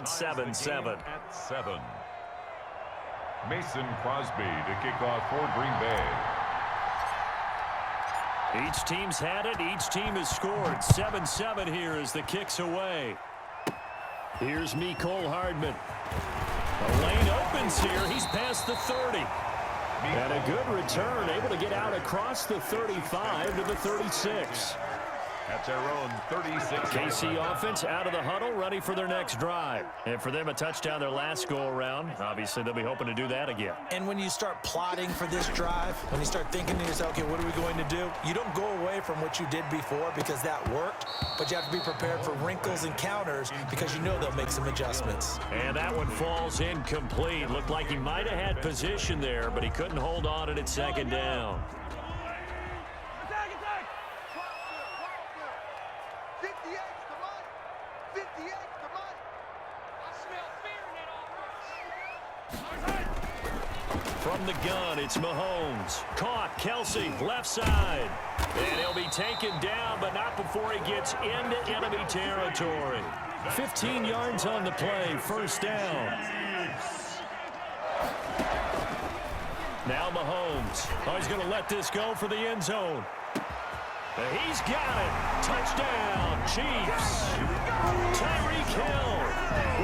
at 7-7. At 7. Mason Crosby to kick off for Green Bay. Each team's had it. Each team has scored. 7-7 here as the kick's away. Here's Mecole Hardman. The lane opens here. He's past the 30. And a good return, able to get out across the 35 to the 36. That's our own 36. KC offense out of the huddle, ready for their next drive. And for them, a touchdown their last go-around. Obviously, they'll be hoping to do that again. And when you start plotting for this drive, when you start thinking to yourself, okay, what are we going to do? You don't go away from what you did before because that worked, but you have to be prepared for wrinkles and counters because you know they'll make some adjustments. And that one falls incomplete. Looked like he might have had position there, but he couldn't hold on at second down. From the gun, it's Mahomes. Caught, Kelsey, left side. And he'll be taken down, but not before he gets into enemy territory. 15 yards on the play, first down. Now Mahomes. Oh, he's going to let this go for the end zone. He's got it. Touchdown, Chiefs. Tyreek Hill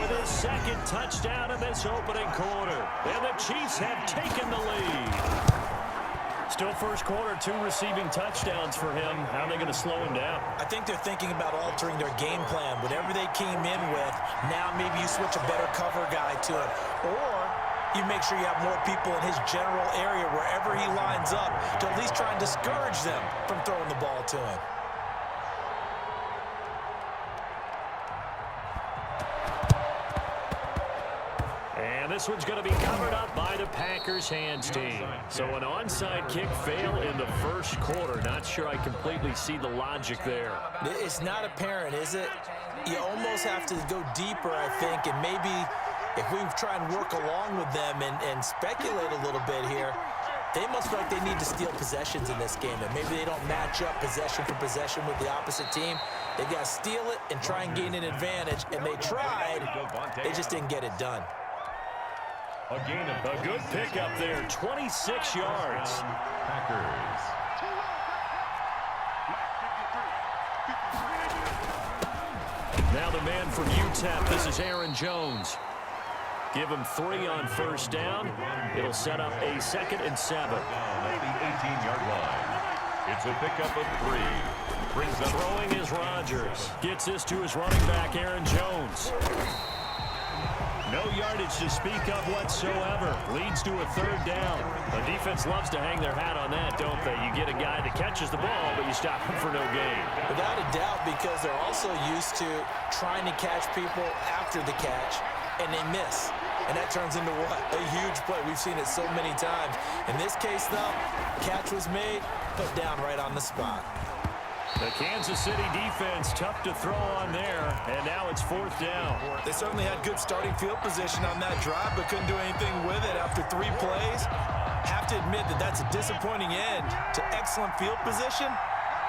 with his second touchdown in this opening quarter. And the Chiefs have taken the lead. Still first quarter, 2 receiving touchdowns for him. How are they going to slow him down? I think they're thinking about altering their game plan. Whatever they came in with, now maybe you switch a better cover guy to it. Or you make sure you have more people in his general area wherever he lines up to at least try and discourage them from throwing the ball to him. And this one's going to be covered up by the Packers hands team. So an onside kick fail in the first quarter. Not sure I completely see the logic there. It's not apparent, is it? You almost have to go deeper, I think, and maybe if we try and work along with them and speculate a little bit here, they must feel like they need to steal possessions in this game, and maybe they don't match up possession for possession with the opposite team. They've got to steal it and try and gain an advantage, and they tried. They just didn't get it done. A good pickup there, 26 yards. Packers. Now the man from UTEP, this is Aaron Jones. Give him 3 on first down. It'll set up a 2nd and 7. At the 18-yard line. It's a pickup of 3. Brings up throwing is Rodgers. Gets this to his running back, Aaron Jones. No yardage to speak of whatsoever. Leads to a 3rd down. The defense loves to hang their hat on that, don't they? You get a guy that catches the ball, but you stop him for no gain. Without a doubt, because they're also used to trying to catch people after the catch, and they miss. And that turns into what? A huge play. We've seen it so many times. In this case, though, catch was made, put down right on the spot. The Kansas City defense tough to throw on there, and now it's 4th down. They certainly had good starting field position on that drive, but couldn't do anything with it after 3 plays. Have to admit that that's a disappointing end to excellent field position.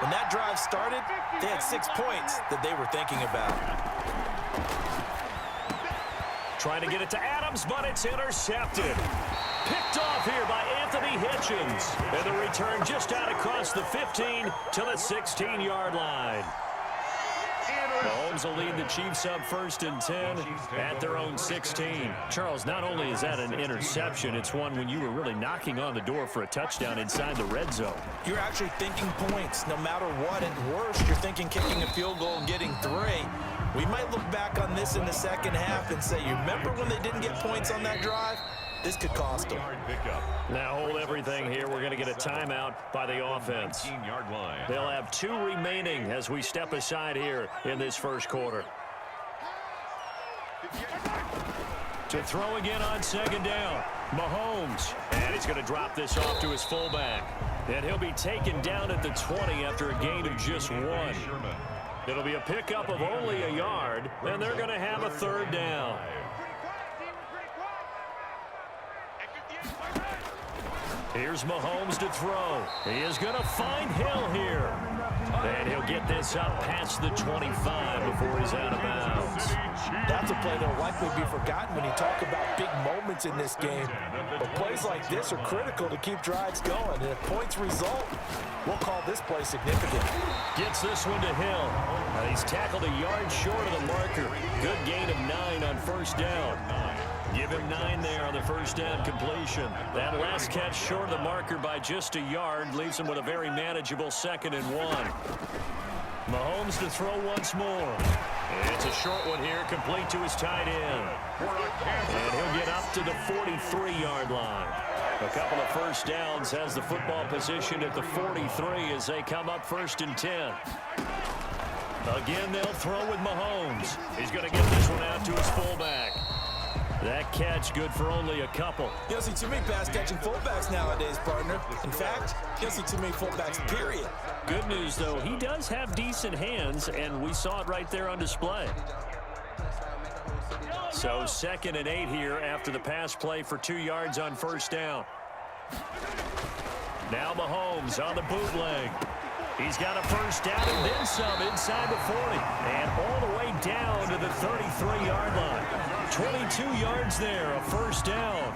When that drive started, they had 6 points that they were thinking about. Trying to get it to Adams, but it's intercepted. Picked off here by Anthony Hitchens. And the return just out across the 15 to the 16-yard line. Mahomes will lead the Chiefs up 1st and 10 at their own 16. Charles, not only is that an interception, it's one when you were really knocking on the door for a touchdown inside the red zone. You're actually thinking points no matter what. At worst, you're thinking kicking a field goal and getting 3. We might look back on this in the second half and say, you remember when they didn't get points on that drive? This could cost them. Now hold everything here. We're going to get a timeout by the offense. They'll have 2 remaining as we step aside here in this first quarter. To throw again on 2nd down. Mahomes. And he's going to drop this off to his fullback. And he'll be taken down at the 20 after a gain of just 1. It'll be a pickup of only a yard, and they're going to have a 3rd down. Here's Mahomes to throw. He is going to find Hill here. And he'll get this up past the 25 before he's out of bounds. That's a play that will likely be forgotten when you talk about big moments in this game. But plays like this are critical to keep drives going. And if points result, we'll call this play significant. Gets this one to Hill. And he's tackled a yard short of the marker. Good gain of 9 on first down. Give him 9 there on the first down completion. That last catch short of the marker by just a yard leaves him with a very manageable 2nd and 1. Mahomes to throw once more. It's a short one here, complete to his tight end. And he'll get up to the 43-yard line. A couple of first downs, has the football position at the 43 as they come up 1st and 10. Again, they'll throw with Mahomes. He's going to get this one out to his fullback. That catch good for only a couple. You don't see too many pass-catching fullbacks nowadays, partner. In fact, you don't see too many fullbacks, period. Good news, though, he does have decent hands, and we saw it right there on display. So 2nd and 8 here after the pass play for 2 yards on first down. Now Mahomes on the bootleg. He's got a first down and then some inside the 40. And all the way down to the 33-yard line. 22 yards there, a first down.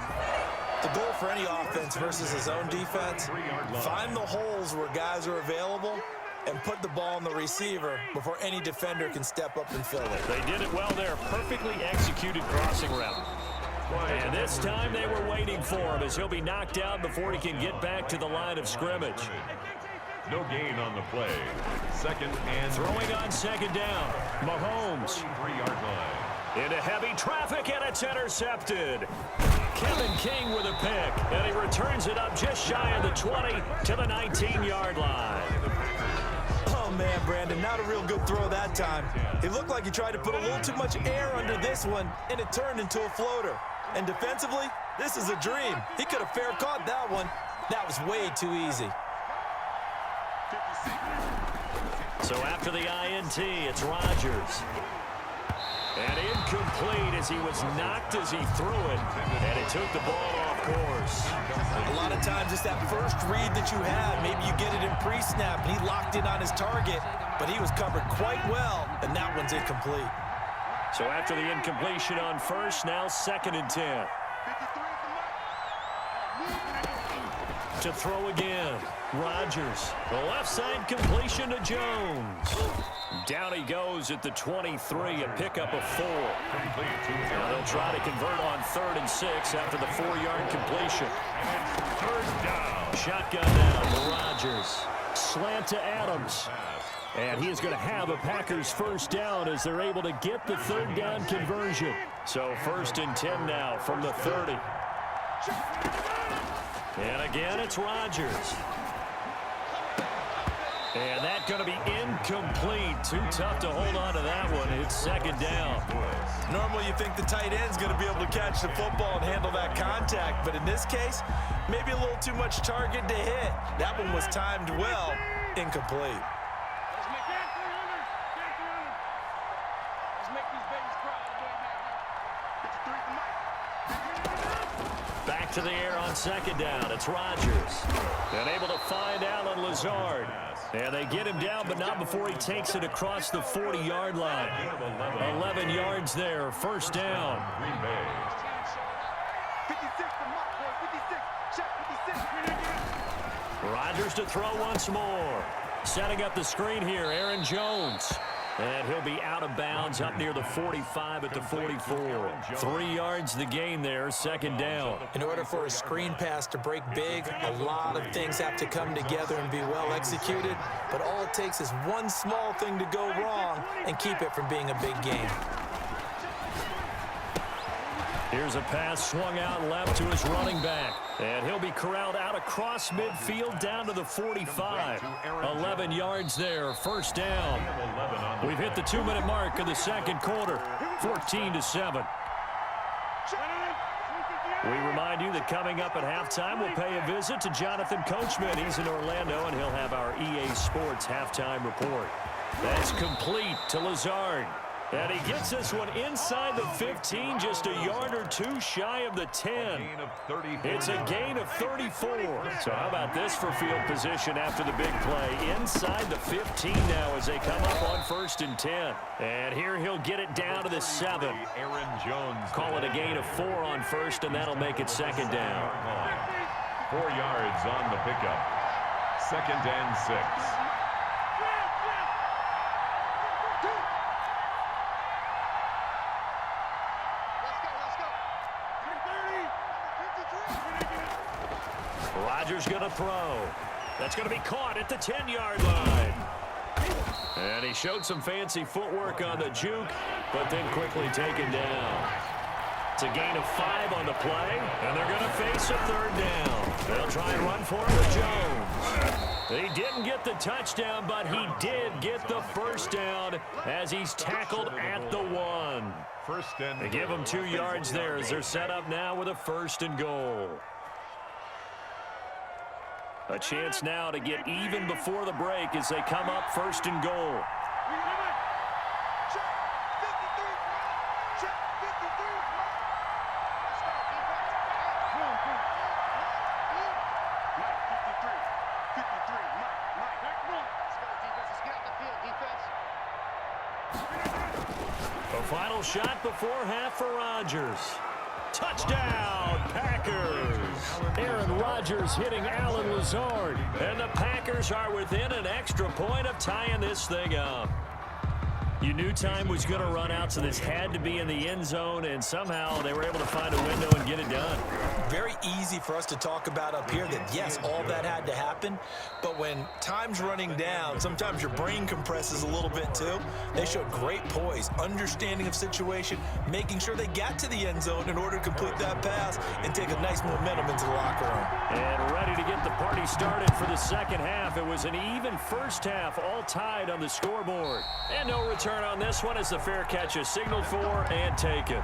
The goal for any offense versus his own defense, find the holes where guys are available and put the ball on the receiver before any defender can step up and fill it. They did it well there. Perfectly executed crossing route. And this time they were waiting for him as he'll be knocked out before he can get back to the line of scrimmage. No gain on the play. 2nd and throwing on 2nd down. Mahomes. 3-yard line. Into heavy traffic, and it's intercepted. Kevin King with a pick, and he returns it up just shy of the 20 to the 19-yard line. Oh, man, Brandon, not a real good throw that time. It looked like he tried to put a little too much air under this one, and it turned into a floater. And defensively, this is a dream. He could have fair caught that one. That was way too easy. So after the INT, it's Rodgers. And incomplete as he was knocked as he threw it, and it took the ball off course. A lot of times it's that first read that you have. Maybe you get it in pre-snap, and he locked in on his target, but he was covered quite well, and that one's incomplete. So after the incompletion on first, now 2nd and 10. To throw again, Rodgers. The left side completion to Jones. Down he goes at the 23, a pickup of 4. Now they'll try to convert on 3rd and 6 after the 4-yard completion. 3rd down. Shotgun down to Rodgers. Slant to Adams. And he is going to have a Packers first down as they're able to get the 3rd down conversion. So 1st and 10 now from the 30. And again, it's Rodgers. And that's going to be incomplete. Too tough to hold on to that one. It's 2nd down. Normally you think the tight end's going to be able to catch the football and handle that contact. But in this case, maybe a little too much target to hit. That one was timed well. Incomplete. Back to the air on 2nd down. It's Rodgers. And able to find Allen Lazard. And they get him down, but not before he takes it across the 40-yard line. 11 yards there. First down. Rodgers to throw once more. Setting up the screen here, Aaron Jones. And he'll be out of bounds up near the 45 at the 44. 3 yards the gain there, 2nd down. In order for a screen pass to break big, a lot of things have to come together and be well executed. But all it takes is one small thing to go wrong and keep it from being a big game. Here's a pass swung out left to his running back. And he'll be corralled out across midfield down to the 45. 11 yards there, first down. We've hit the 2-minute mark of the 2nd quarter, 14-7. We remind you that coming up at halftime, we'll pay a visit to Jonathan Coachman. He's in Orlando, and he'll have our EA Sports halftime report. That's complete to Lazard. And he gets this one inside the 15, just a yard or two shy of the 10. It's a gain of 34. So how about this for field position after the big play? Inside the 15 now as they come up on 1st and 10. And here he'll get it down to the 7. Aaron Jones. Call it a gain of 4 on 1st, and that'll make it 2nd down. 4 yards on the pickup. 2nd and 6. Rodgers going to throw. That's going to be caught at the 10-yard line. And he showed some fancy footwork on the juke, but then quickly taken down. It's a gain of 5 on the play, and they're going to face a 3rd down. They'll try and run for it with Jones. He didn't get the touchdown, but he did get the 1st down as he's tackled at the 1. They give him 2 yards there as they're set up now with a 1st and goal. A chance now to get even before the break as they come up 1st and goal. A final shot before half for Rodgers. Touchdown, Packers. Aaron Rodgers hitting Allen Lazard. And the Packers are within an extra point of tying this thing up. You knew time was going to run out, so this had to be in the end zone, and somehow they were able to find a window and get it done. Very easy for us to talk about up here that, yes, all that had to happen, but when time's running down, sometimes your brain compresses a little bit too. They showed great poise, understanding of situation, making sure they got to the end zone in order to complete that pass and take a nice momentum into the locker room. And ready to get the party started for the 2nd half. It was an even 1st half, all tied on the scoreboard. And no return on this one as the fair catch is signaled for and taken.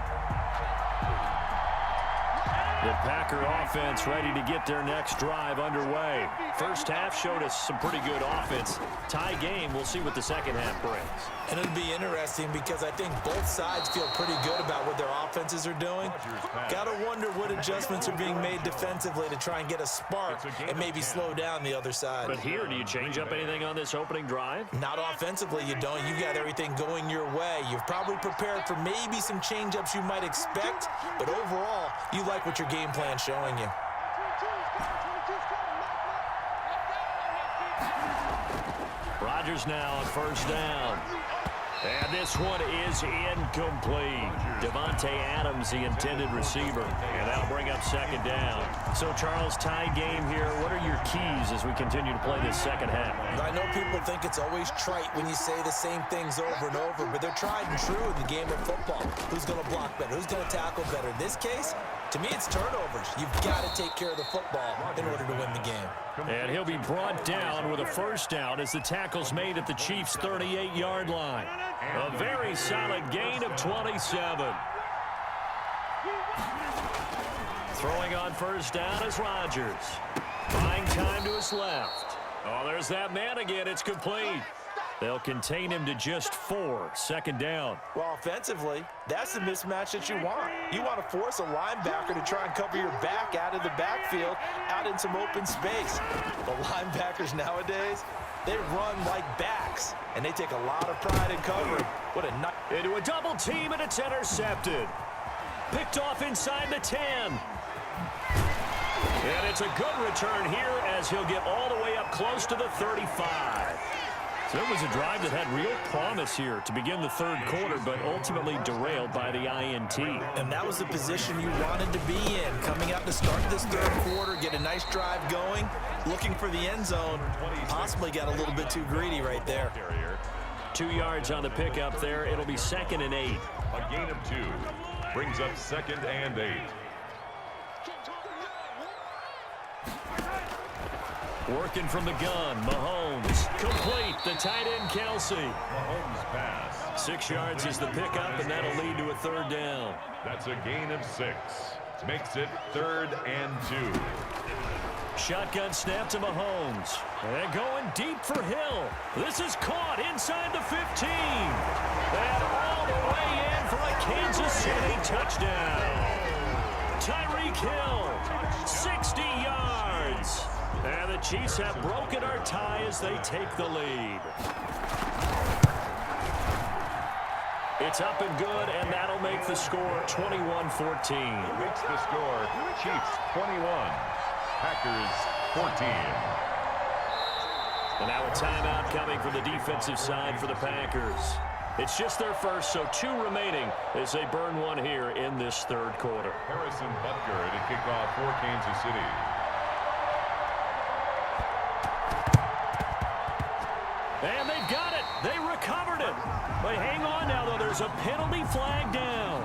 The Packer offense ready to get their next drive underway. 1st half showed us some pretty good offense. Tie game, we'll see what the 2nd half brings. And it'll be interesting because I think both sides feel pretty good about what their offenses are doing. Got to wonder what adjustments are being made defensively to try and get a spark and maybe slow down the other side. But here, do you change up anything on this opening drive? Not offensively, you don't. You've got everything going your way. You've probably prepared for maybe some change-ups you might expect, but overall, you like what your game plan showing you. Rodgers now on 1st down. And this one is incomplete. Devontae Adams, the intended receiver. And that'll bring up 2nd down. So, Charles, tie game here. What are your keys as we continue to play this 2nd half? I know people think it's always trite when you say the same things over and over, but they're tried and true in the game of football. Who's going to block better? Who's going to tackle better? In this case, to me, it's turnovers. You've got to take care of the football in order to win the game. And he'll be brought down with a 1st down as the tackle's made at the Chiefs' 38-yard line. A very solid gain of 27. Throwing on 1st down is Rodgers. Buying time to his left. Oh, there's that man again. It's complete. They'll contain him to just 4. 2nd down. Well, offensively, that's the mismatch that you want. You want to force a linebacker to try and cover your back out of the backfield, out in some open space. The linebackers nowadays, they run like backs, and they take a lot of pride in covering. What a nice... Into a double team, and it's intercepted. Picked off inside the 10. And it's a good return here as he'll get all the way up close to the 35. So it was a drive that had real promise here to begin the 3rd quarter, but ultimately derailed by the INT. And that was the position you wanted to be in, coming out to start this 3rd quarter, get a nice drive going, looking for the end zone, possibly got a little bit too greedy right there. 2 yards on the pickup there. It'll be 2nd and 8. A gain of 2 brings up 2nd and 8. Working from the gun, Mahomes. Complete, the tight end, Kelsey. Mahomes pass. 6 yards is the pickup, and that'll lead to a 3rd down. That's a gain of 6. Makes it 3rd and 2. Shotgun snap to Mahomes. And going deep for Hill. This is caught inside the 15. And all all the way in for a Kansas City touchdown. Tyreek Hill, 60 yards. And the Chiefs have broken our tie as they take the lead. It's up and good, and that'll make the score 21-14. Makes the score Chiefs 21, Packers 14. And now a timeout coming from the defensive side for the Packers. It's just their first, so 2 remaining as they burn one here in this third quarter. Harrison Butker to kick off for Kansas City. And they've got it. They recovered it. But hang on now, though. There's a penalty flag down.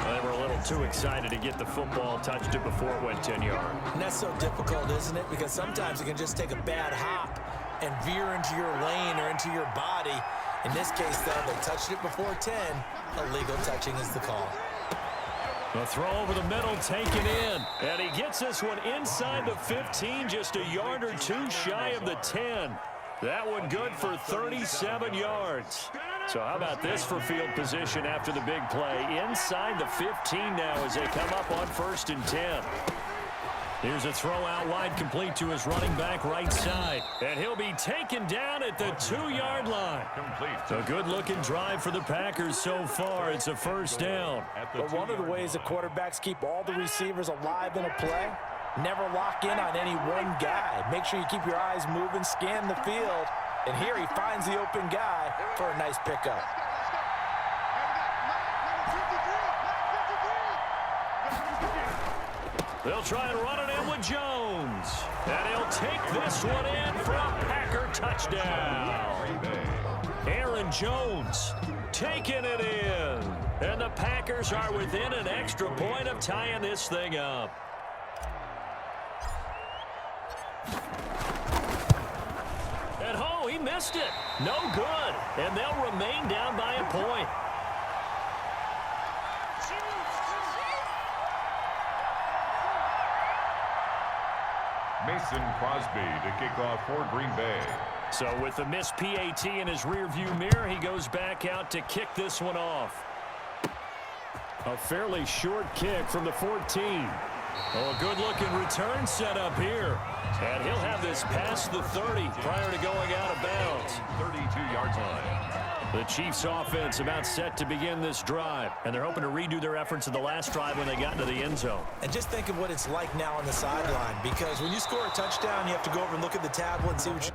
They were a little too excited to get the football, touched it before it went 10 yards. And that's so difficult, isn't it? Because sometimes it can just take a bad hop and veer into your lane or into your body. In this case, though, they touched it before 10. Illegal touching is the call. The throw over the middle taken in. And he gets this one inside the 15, just a yard or 2 shy of the 10. That one good for 37 yards. So how about this for field position after the big play? Inside the 15 now as they come up on 1st and 10. Here's a throw out wide, complete to his running back right side. And he'll be taken down at the 2-yard line. Complete. A good-looking drive for the Packers so far. It's a first down. But one of the ways the quarterbacks keep all the receivers alive in a play, never lock in on any one guy. Make sure you keep your eyes moving, scan the field. And here he finds the open guy for a nice pickup. They'll try and run it in with Jones. And he'll take this one in for a Packer touchdown. Aaron Jones taking it in. And the Packers are within an extra point of tying this thing up. At home, he missed it. No good. And they'll remain down by a point. Mason Crosby to kick off for Green Bay. So with the missed PAT in his rearview mirror, he goes back out to kick this one off. A fairly short kick from the 14. Oh, a good-looking return set up here. And he'll have this past the 30 prior to going out of bounds. 32-yard line. The Chiefs offense about set to begin this drive, and they're hoping to redo their efforts in the last drive when they got into the end zone. And just think of what it's like now on the sideline, because when you score a touchdown, you have to go over and look at the tablet and see what you...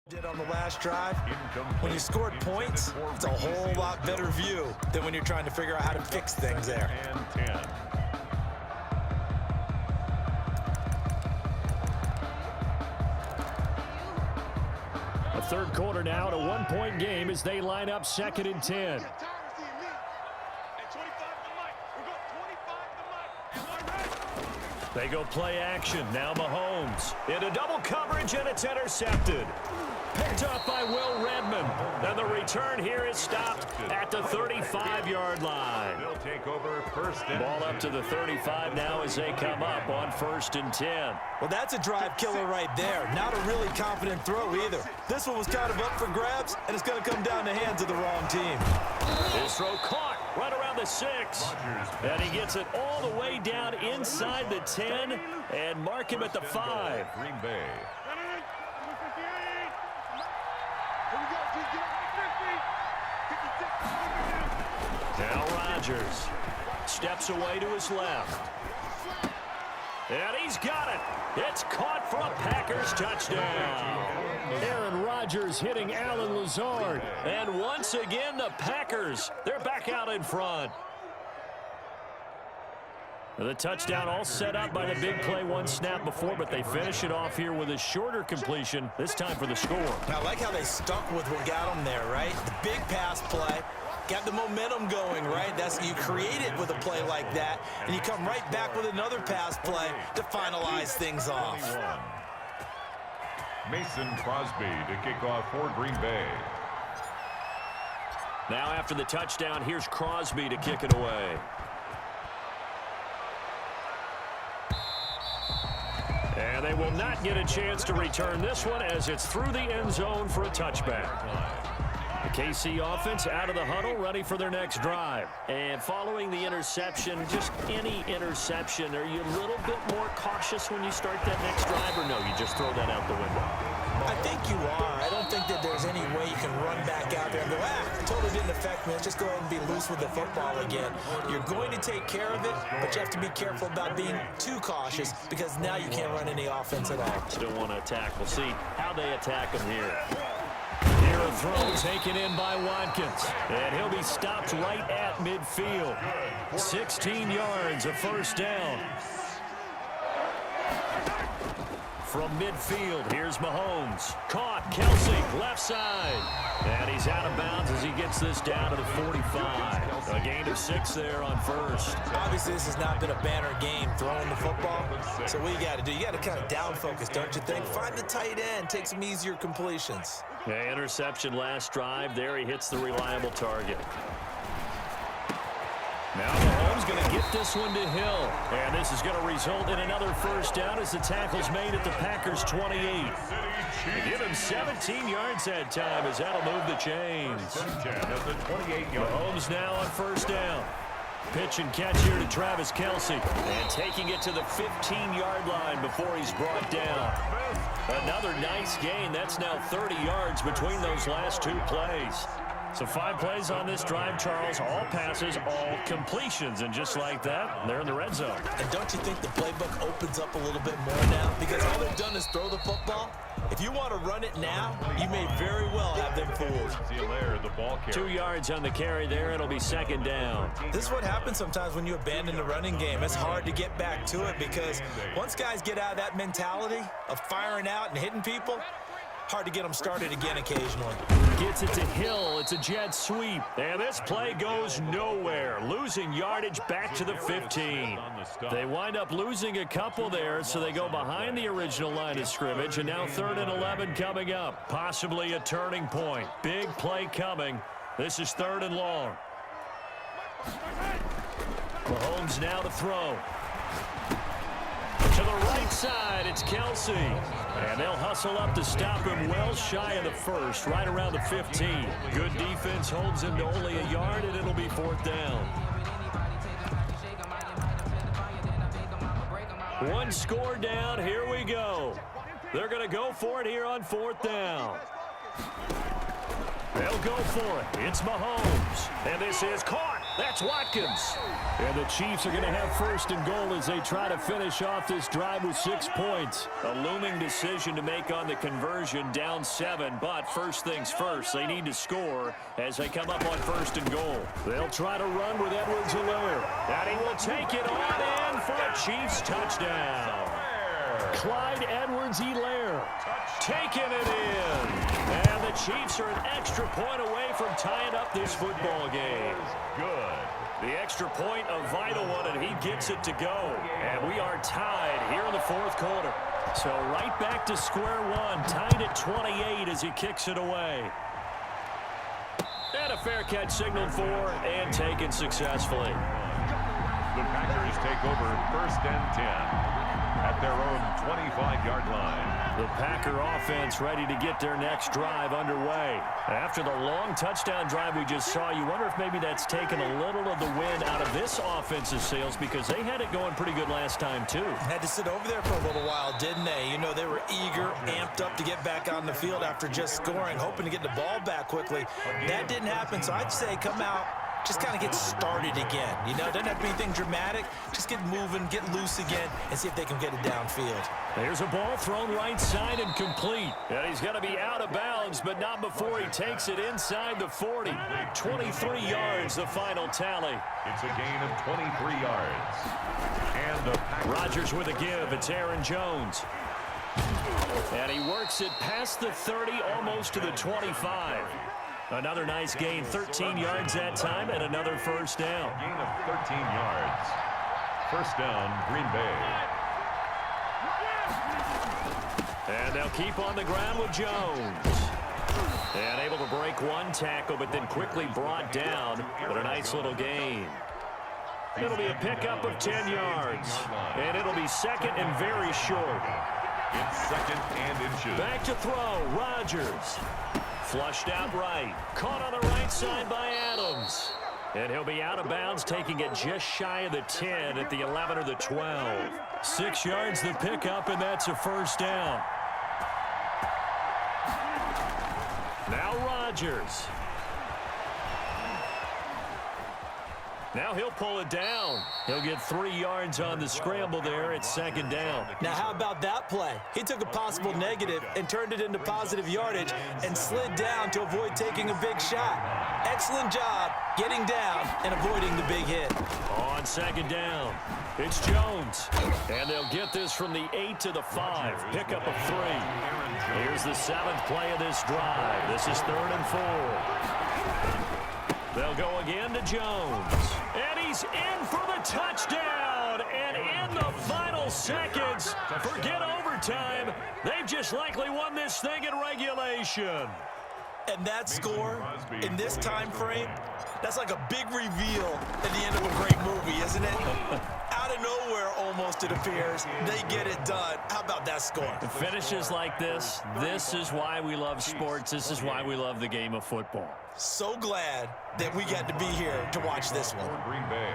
did on the last drive. When you scored points, it's a whole lot better view than when you're trying to figure out how to fix things there. And 10. A third quarter now at a one-point game as they line up 2nd and 10. They go play action. Now Mahomes into double coverage, and it's intercepted. Picked up by Will Redmond. And the return here is stopped at the 35-yard line. They'll take over 1st and Ball up to the 35 now as they come up on 1st and 10. Well, that's a drive killer right there. Not a really confident throw either. This one was kind of up for grabs, and it's going to come down the hands of the wrong team. His throw caught right around the 6. And he gets it all the way down inside the 10 and mark him at the 5. Green Bay. Now Rodgers steps away to his left. And he's got it. It's caught for a Packers touchdown. Aaron Rodgers hitting Alan Lazard. And once again, the Packers, they're back out in front. The touchdown all set up by the big play one snap before, but they finish it off here with a shorter completion, this time for the score. I like how they stuck with what got them there, right? The big pass play. Got the momentum going, right? You create it with a play like that, and you come right back with another pass play to finalize things off. Mason Crosby to kick off for Green Bay. Now after the touchdown, here's Crosby to kick it away. And they will not get a chance to return this one as it's through the end zone for a touchback. The KC offense out of the huddle, ready for their next drive. And following the interception, just any interception, are you a little bit more cautious when you start that next drive, or no, you just throw that out the window? I think you are. I don't think that there's any way you can run back out there and go, it totally didn't affect me. Let's just go ahead and be loose with the football again. You're going to take care of it, but you have to be careful about being too cautious because now you can't run any offense at all. Still want to attack. We'll see how they attack them here. Here a throw taken in by Watkins. And he'll be stopped right at midfield. 16 yards, a first down. From midfield, here's Mahomes. Caught, Kelsey, left side. And he's out of bounds as he gets this down to the 45. A gain of 6 there on first. Obviously, this has not been a banner game throwing the football. So what you got to do, you got to kind of down focus, don't you think? Find the tight end, take some easier completions. Yeah, interception last drive. There he hits the reliable target. Now Mahomes going to get this one to Hill. And this is going to result in another first down as the tackle's made at the Packers' 28. Give him 17 yards that time as that'll move the chains. Mahomes now on first down. Pitch and catch here to Travis Kelsey. And taking it to the 15-yard line before he's brought down. Another nice gain. That's now 30 yards between those last 2 plays. So 5 plays on this drive, Charles. All passes, all completions. And just like that, they're in the red zone. And don't you think the playbook opens up a little bit more now? Because all they've done is throw the football. If you want to run it now, you may very well have them fooled. 2 yards on the carry there. It'll be second down. This is what happens sometimes when you abandon the running game. It's hard to get back to it because once guys get out of that mentality of firing out and hitting people, hard to get them started again occasionally. Gets it to Hill. It's a jet sweep. And this play goes nowhere. Losing yardage back to the 15. They wind up losing a couple there, so they go behind the original line of scrimmage. And now 3rd and 11 coming up. Possibly a turning point. Big play coming. This is 3rd and long. Mahomes now to throw. To the right side, it's Kelsey. And they'll hustle up to stop him well shy of the first, right around the 15. Good defense holds him to only a yard, and it'll be 4th down. 1 score down, here we go. They're going to go for it here on 4th down. They'll go for it. It's Mahomes. And this is caught. That's Watkins. And the Chiefs are going to have 1st and goal as they try to finish off this drive with 6 points. A looming decision to make on the conversion, down 7. But first things first, they need to score as they come up on 1st and goal. They'll try to run with Edwards-Helaire. And he will take it on in for a Chiefs touchdown. Clyde Edwards-Helaire taking it in. And the Chiefs are an extra point away from tying up this football game. Good. The extra point, a vital one, and he gets it to go. And we are tied here in the 4th quarter. So right back to square one, tied at 28 as he kicks it away. And a fair catch signaled for and taken successfully. The Packers take over 1st and 10 at their own 25-yard line. The Packer offense ready to get their next drive underway. After the long touchdown drive we just saw, you wonder if maybe that's taken a little of the wind out of this offensive sails because they had it going pretty good last time too. Had to sit over there for a little while, didn't they? You know, they were eager, amped up to get back on the field after just scoring, hoping to get the ball back quickly. That didn't happen, so I'd say come out just kind of get started again. You know, it doesn't have to be anything dramatic. Just get moving, get loose again, and see if they can get it downfield. There's a ball thrown right side and complete. And he's going to be out of bounds, but not before he takes it inside the 40. 23 yards, the final tally. It's a gain of 23 yards. And the Rodgers with a give. It's Aaron Jones. And he works it past the 30, almost to the 25. Another nice gain, 13 yards that time, and another first down. Gain of 13 yards. First down, Green Bay. And they'll keep on the ground with Jones. And able to break one tackle, but then quickly brought down. But a nice little gain. It'll be a pickup of 10 yards. And it'll be second and very short. It's second and inches. Back to throw, Rodgers. Flushed out right. Caught on the right side by Adams. And he'll be out of bounds, taking it just shy of the 10 at the 11 or the 12. 6 yards the pickup, and that's a first down. Now Rodgers. Now he'll pull it down. He'll get 3 yards on the scramble there at second down. Now how about that play? He took a possible negative and turned it into positive yardage and slid down to avoid taking a big shot. Excellent job getting down and avoiding the big hit. On second down, it's Jones. And they'll get this from the 8 to the 5. Pickup of 3. Here's the 7th play of this drive. This is 3rd and 4. They'll go again to Jones. And he's in for the touchdown. And in the final seconds, forget overtime. They've just likely won this thing in regulation. And that score in this time frame, that's like a big reveal at the end of a great movie, isn't it? Out of nowhere, almost, it appears. They get it done. How about that score? Finishes like this is why we love sports. This is why we love the game of football. So glad that we got to be here to watch this one. Green Bay.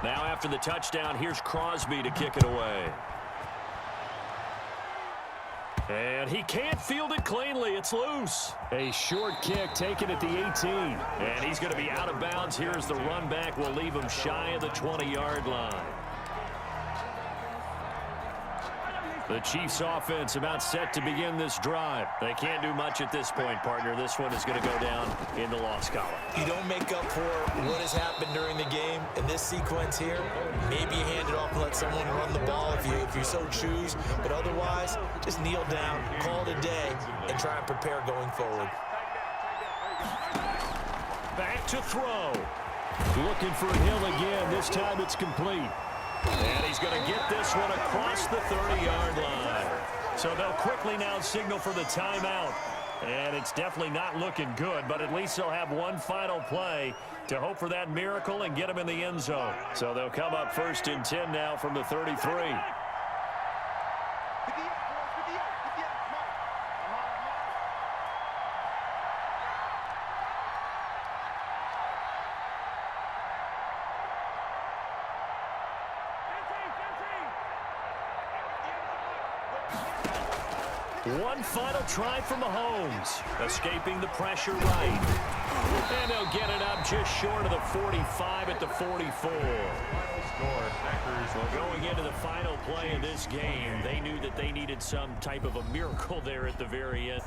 Now after the touchdown, here's Crosby to kick it away. And he can't field it cleanly. It's loose. A short kick taken at the 18. And he's going to be out of bounds. Here's the run back. Will leave him shy of the 20-yard line. The Chiefs offense about set to begin this drive. They can't do much at this point, partner. This one is going to go down in the loss column. You don't make up for what has happened during the game in this sequence here. Maybe you hand it off and let someone run the ball if you so choose. But otherwise, just kneel down, call it a day, and try and prepare going forward. Back to throw. Looking for Hill again. This time it's complete. And he's going to get this one across the 30-yard line. So they'll quickly now signal for the timeout. And it's definitely not looking good, but at least they'll have one final play to hope for that miracle and get him in the end zone. So they'll come up 1st and 10 now from the 33. One final try from Mahomes, escaping the pressure right. And they'll get it up just short of the 45 at the 44. Going into the final play of this game, they knew that they needed some type of a miracle there at the very end.